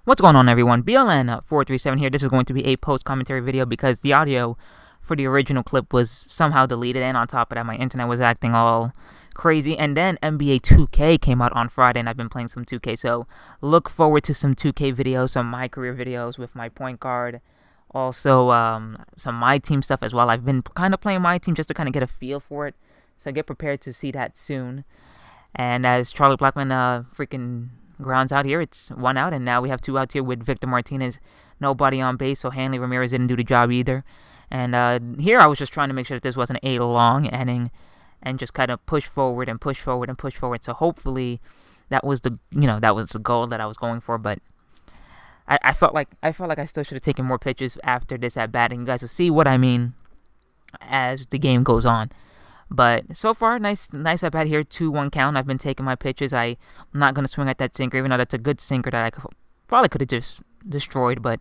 What's going on, everyone? BLN437 here. This is going to be a post-commentary video because the audio for the original clip was somehow deleted, and on top of that, my internet was acting all crazy. And then NBA 2K came out on Friday, and I've been playing some 2K, so look forward to some 2K videos, some my career videos with my point guard, also some my team stuff as well. I've been kind of playing my team just to kind of get a feel for it, so get prepared to see that soon. And as Charlie Blackman freaking grounds out here, it's 1 out, and now we have 2 outs here with Victor Martinez, nobody on base, so Hanley Ramirez didn't do the job either. And here I was just trying to make sure that this wasn't a long inning, and just kind of push forward and push forward and push forward. So hopefully that was the goal that I was going for. But I felt like I still should have taken more pitches after this at bat, and you guys will see what I mean as the game goes on. But so far, nice at bat here, 2-1 count. I've been taking my pitches. I'm not going to swing at that sinker, even though that's a good sinker that I probably could have just destroyed, but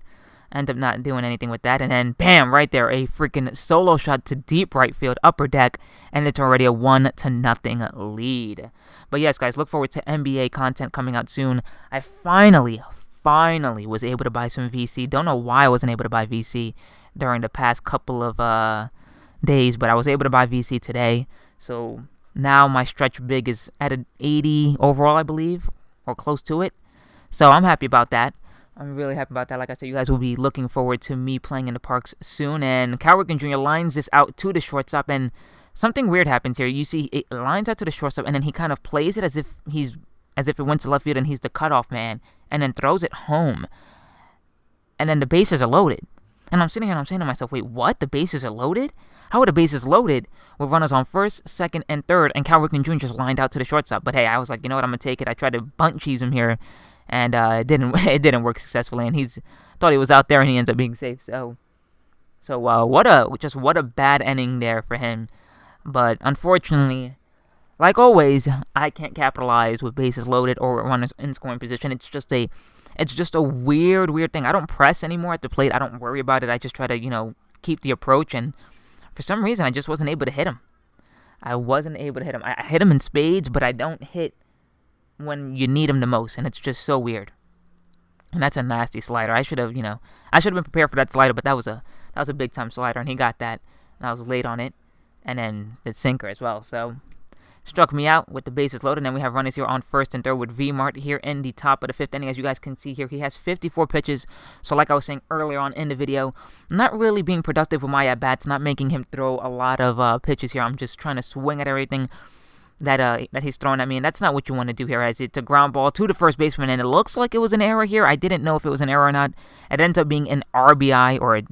I ended up not doing anything with that. And then, bam, right there, a freaking solo shot to deep right field, upper deck, and it's already a 1-0 lead. But yes, guys, look forward to NBA content coming out soon. I finally was able to buy some VC. Don't know why I wasn't able to buy VC during the past couple of days, but I was able to buy VC today. So now my stretch big is at an 80 overall, I believe, or close to it. So I'm happy about that. I'm really happy about that. Like I said, you guys will be looking forward to me playing in the parks soon. And Cal Ripken Jr. lines this out to the shortstop, and something weird happens here. You see, it lines out to the shortstop, and then he kind of plays it as if it went to left field, and he's the cutoff man, and then throws it home. And then the bases are loaded. And I'm sitting here and I'm saying to myself, wait, what? The bases are loaded? How are the bases loaded with runners on first, second, and third, and Cal Ripken Jr. just lined out to the shortstop? But hey, I was like, you know what, I'm going to take it. I tried to bunt cheese him here, and it didn't work successfully, and thought he was out there, and he ends up being safe. So what a bad inning there for him. But unfortunately, like always, I can't capitalize with bases loaded or runners in scoring position. It's just a weird thing. I don't press anymore at the plate. I don't worry about it. I just try to, keep the approach, and for some reason, I just wasn't able to hit him. I hit him in spades, but I don't hit when you need him the most, and it's just so weird. And that's a nasty slider. I should have been prepared for that slider, but that was a big time slider, and he got that, and I was late on it, and then the sinker as well. So struck me out with the bases loaded, and then we have runners here on first and third with V-Mart here in the top of the 5th inning. As you guys can see here, he has 54 pitches. So like I was saying earlier on in the video, not really being productive with my at-bats, not making him throw a lot of pitches here. I'm just trying to swing at everything that he's throwing at me, and that's not what you want to do here, as it's a ground ball to the first baseman, and it looks like it was an error here. I didn't know if it was an error or not. It ends up being an RBI, or a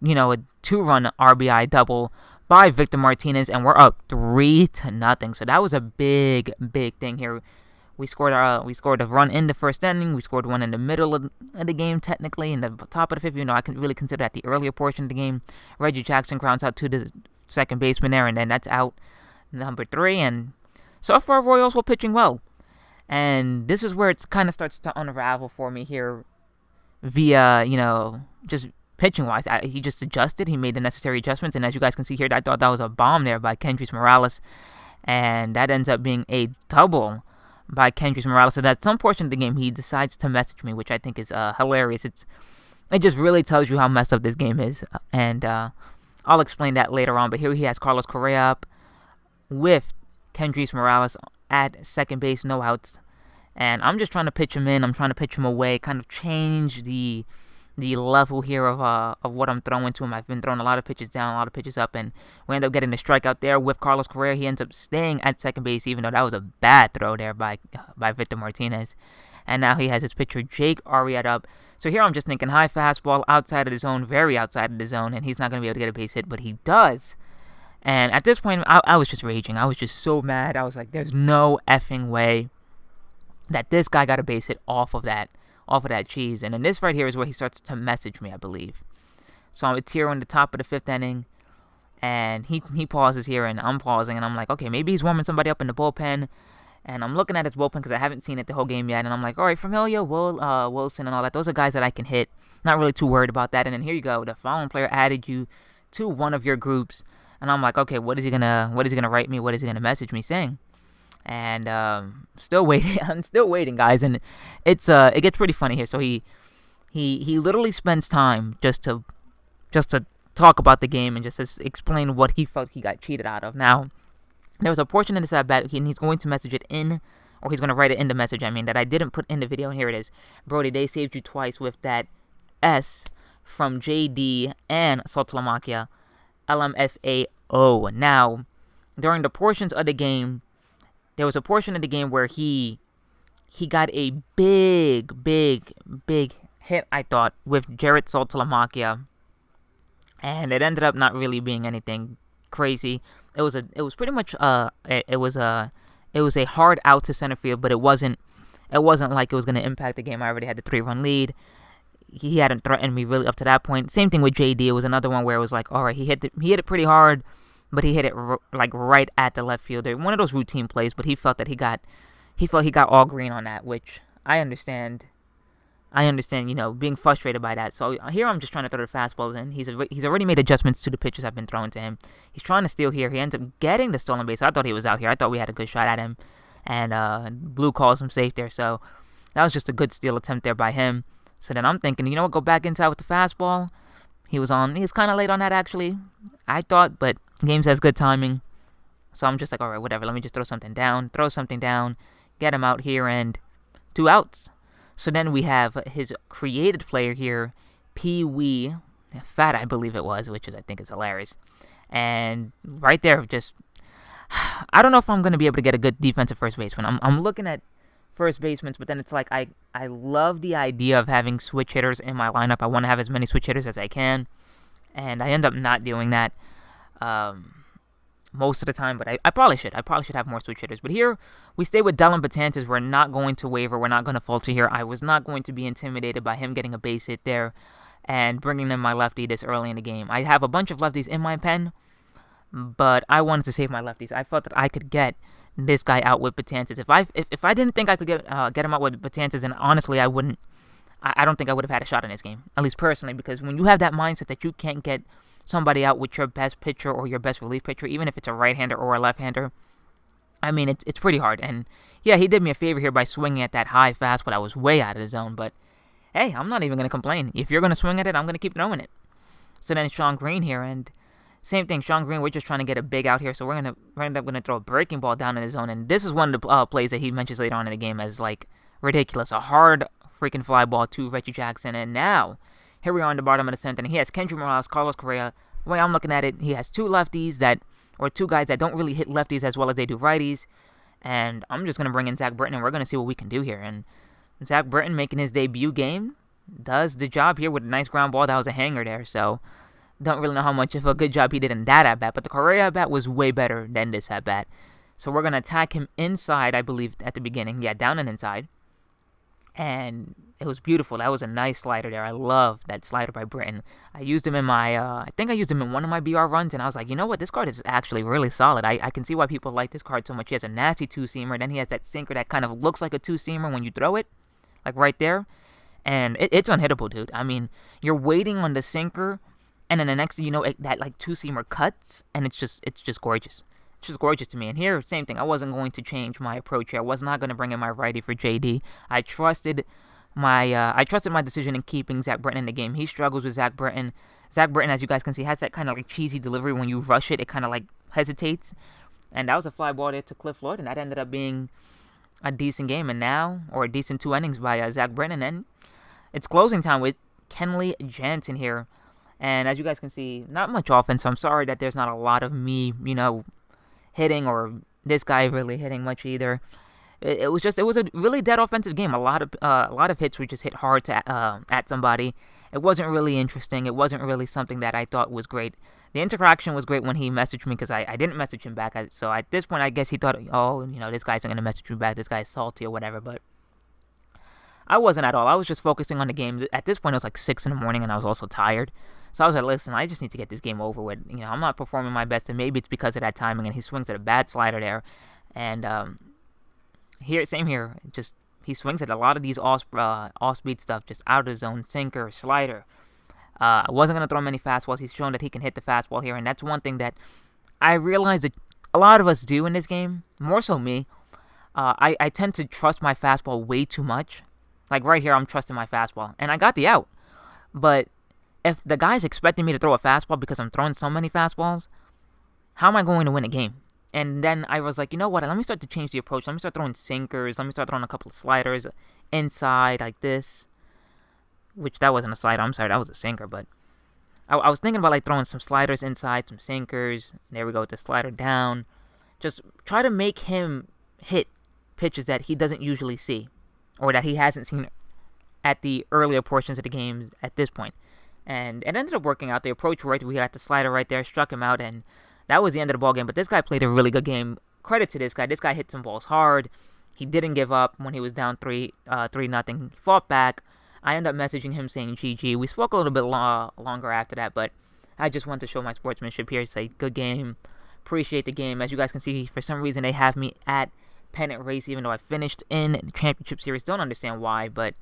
2-run RBI double by Victor Martinez, and we're up 3-0. So that was a big thing here. We scored a run in the first inning. We scored one in the middle of the game, technically, in the top of the 5th. I can really consider that the earlier portion of the game. Reggie Jackson grounds out to the second baseman there, and then that's out number 3. And so far, Royals were pitching well. And this is where it kind of starts to unravel for me here via, just pitching-wise. He just adjusted. He made the necessary adjustments, and as you guys can see here, I thought that was a bomb there by Kendrys Morales, and that ends up being a double by Kendrys Morales. So at some portion of the game, he decides to message me, which I think is hilarious. It just really tells you how messed up this game is, and I'll explain that later on. But here he has Carlos Correa up with Kendrys Morales at second base, no outs, and I'm just trying to pitch him in. I'm trying to pitch him away, kind of change the level here of what I'm throwing to him. I've been throwing a lot of pitches down, a lot of pitches up, and we end up getting the strikeout there with Carlos Correa. He ends up staying at second base, even though that was a bad throw there by Victor Martinez. And now he has his pitcher Jake Arrieta up. So here I'm just thinking high fastball outside of the zone, very outside of the zone, and he's not going to be able to get a base hit, but he does. And at this point, I was just raging. I was just so mad. I was like, there's no effing way that this guy got a base hit off of that cheese. And then this right here is where he starts to message me, I believe. So it's here on the top of the 5th inning, and he pauses here, and I'm pausing, and I'm like, okay, maybe he's warming somebody up in the bullpen. And I'm looking at his bullpen because I haven't seen it the whole game yet, and I'm like, all right, Familia, Wilson, and all that, those are guys that I can hit. Not really too worried about that. And then here you go, the following player added you to one of your groups, and I'm like, okay, what is he gonna write me? What is he gonna message me saying? and still waiting. I'm still waiting, guys, and it gets pretty funny here. So he literally spends time just to talk about the game and just to explain what he felt he got cheated out of. Now, there was a portion in this at bat, and he's going to message it in, or he's going to write it in the message, that I didn't put in the video, and here it is. Brody, they saved you twice with that S from JD and Saltalamacchia, LMFAO. Now, during the portions of the game, there was a portion of the game where he got a big hit, I thought, with Jarrett Saltalamacchia, and it ended up not really being anything crazy. It was pretty much it was a hard out to center field, but it wasn't like it was going to impact the game. I already had the 3-run lead. He hadn't threatened me really up to that point. Same thing with JD. It was another one where it was like, all right, he hit it pretty hard, but he hit it like right at the left fielder. One of those routine plays, but he felt he got all green on that, which I understand. Being frustrated by that. So here I'm just trying to throw the fastballs in. He's already made adjustments to the pitches I've been throwing to him. He's trying to steal here. He ends up getting the stolen base. I thought he was out here. I thought we had a good shot at him, and Blue calls him safe there. So that was just a good steal attempt there by him. So then I'm thinking, you know what, go back inside with the fastball. He was kind of late on that, actually, I thought, but games has good timing. So I'm just like, all right, whatever. Let me just throw something down, get him out here, and 2 outs. So then we have his created player here, Pee Wee Fat, I believe it was, which I think is hilarious. And right there, I don't know if I'm going to be able to get a good defensive first baseman. I'm looking at first basemen, but then it's like I love the idea of having switch hitters in my lineup. I want to have as many switch hitters as I can, and I end up not doing that most of the time, but I probably should. I probably should have more switch hitters. But here, we stay with Dellin Betances. We're not going to waver. We're not going to falter here. I was not going to be intimidated by him getting a base hit there and bringing in my lefty this early in the game. I have a bunch of lefties in my pen, but I wanted to save my lefties. I felt that I could get this guy out with Betances. If I didn't think I could get him out with Betances, then honestly, I wouldn't. I don't think I would have had a shot in this game, at least personally, because when you have that mindset that you can't get somebody out with your best pitcher or your best relief pitcher, even if it's a right-hander or a left-hander, it's pretty hard. And yeah, he did me a favor here by swinging at that high fastball. I was way out of the zone, but hey, I'm not even going to complain. If you're going to swing at it, I'm going to keep throwing it. So then it's Sean Green here, and same thing, Sean Green, we're just trying to get a big out here, so we're end up going to throw a breaking ball down in the zone, and this is one of the plays that he mentions later on in the game as, like, ridiculous. A hard freaking fly ball to Reggie Jackson, and now, here we are on the bottom of the 7th, and he has Kendrick Morales, Carlos Correa. The way I'm looking at it, he has 2 lefties or 2 guys that don't really hit lefties as well as they do righties, and I'm just going to bring in Zach Britton, and we're going to see what we can do here, and Zach Britton making his debut game does the job here with a nice ground ball. That was a hanger there, so don't really know how much of a good job he did in that at-bat, but the Correa at-bat was way better than this at-bat. So we're going to attack him inside, I believe, at the beginning. Yeah, down and inside. And it was beautiful. That was a nice slider there. I love that slider by Britton. I used him in my, I think I used him in one of my BR runs, and I was like, you know what? This card is actually really solid. I can see why people like this card so much. He has a nasty 2-seamer. Then he has that sinker that kind of looks like a 2-seamer when you throw it, like right there. And it's unhittable, dude. I mean, you're waiting on the sinker, and then the next thing you know, that like 2-seamer cuts, and it's just gorgeous. It's just gorgeous to me. And here, same thing. I wasn't going to change my approach here. I was not going to bring in my righty for JD. I trusted my decision in keeping Zach Britton in the game. He struggles with Zach Britton. Zach Britton, as you guys can see, has that kind of like cheesy delivery. When you rush it, it kind of like hesitates. And that was a fly ball there to Cliff Floyd, and that ended up being a decent game, or a decent 2 innings by Zach Britton. And it's closing time with Kenley Jansen here. And as you guys can see, not much offense, so I'm sorry that there's not a lot of me, hitting, or this guy really hitting much either. It was a really dead offensive game. A lot of hits were just hit hard at somebody. It wasn't really interesting. It wasn't really something that I thought was great. The interaction was great when he messaged me, because I didn't message him back. So at this point, I guess he thought, this guy's not going to message me back. This guy's salty or whatever, but I wasn't at all. I was just focusing on the game. At this point, it was like 6 in the morning, and I was also tired. So I was like, listen, I just need to get this game over with. I'm not performing my best, and maybe it's because of that timing, and he swings at a bad slider there. And same here. Just he swings at a lot of these off-speed stuff, just out of the zone, sinker, slider. I wasn't going to throw many fastballs. He's shown that he can hit the fastball here, and that's one thing that I realized that a lot of us do in this game, more so me. I tend to trust my fastball way too much. Like right here, I'm trusting my fastball, and I got the out. But if the guy's expecting me to throw a fastball because I'm throwing so many fastballs, how am I going to win a game? And then I was like, you know what? Let me start to change the approach. Let me start throwing sinkers. Let me start throwing a couple of sliders inside like this. Which that wasn't a slider. I'm sorry, that was a sinker. But I was thinking about like throwing some sliders inside, some sinkers. There we go with the slider down. Just try to make him hit pitches that he doesn't usually see, or that he hasn't seen at the earlier portions of the game at this point. And it ended up working out. The approach worked. We got the slider right there, struck him out, and that was the end of the ball game. But this guy played a really good game. Credit to this guy. This guy hit some balls hard. He didn't give up when he was down 3-0. He fought back. I ended up messaging him saying GG. We spoke a little bit longer after that, but I just wanted to show my sportsmanship here. Say good game. Appreciate the game. As you guys can see, for some reason they have me at pennant race, even though I finished in the championship series. Don't understand why, but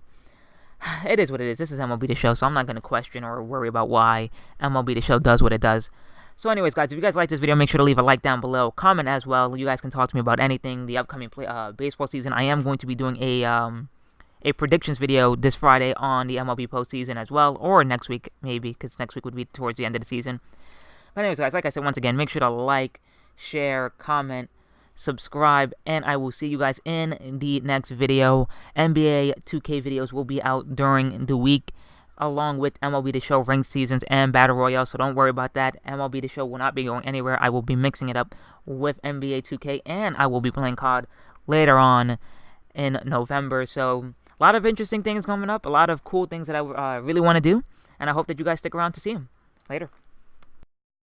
it is what it is. This is MLB The Show, so I'm not going to question or worry about why MLB The Show does what it does. So anyways, guys, if you guys like this video, make sure to leave a like down below. Comment as well. You guys can talk to me about anything. The upcoming baseball season. I am going to be doing a predictions video this Friday on the MLB postseason as well, or next week maybe, because next week would be towards the end of the season. But anyways, guys, like I said, once again, make sure to like, share, comment, subscribe, and I will see you guys in the next video. NBA 2K videos will be out during the week, along with MLB The Show ranked seasons and Battle Royale, so don't worry about that. MLB The Show will not be going anywhere. I will be mixing it up with NBA 2K, and I will be playing COD later on in November. So a lot of interesting things coming up, a lot of cool things that I really want to do, and I hope that you guys stick around to see them. Later.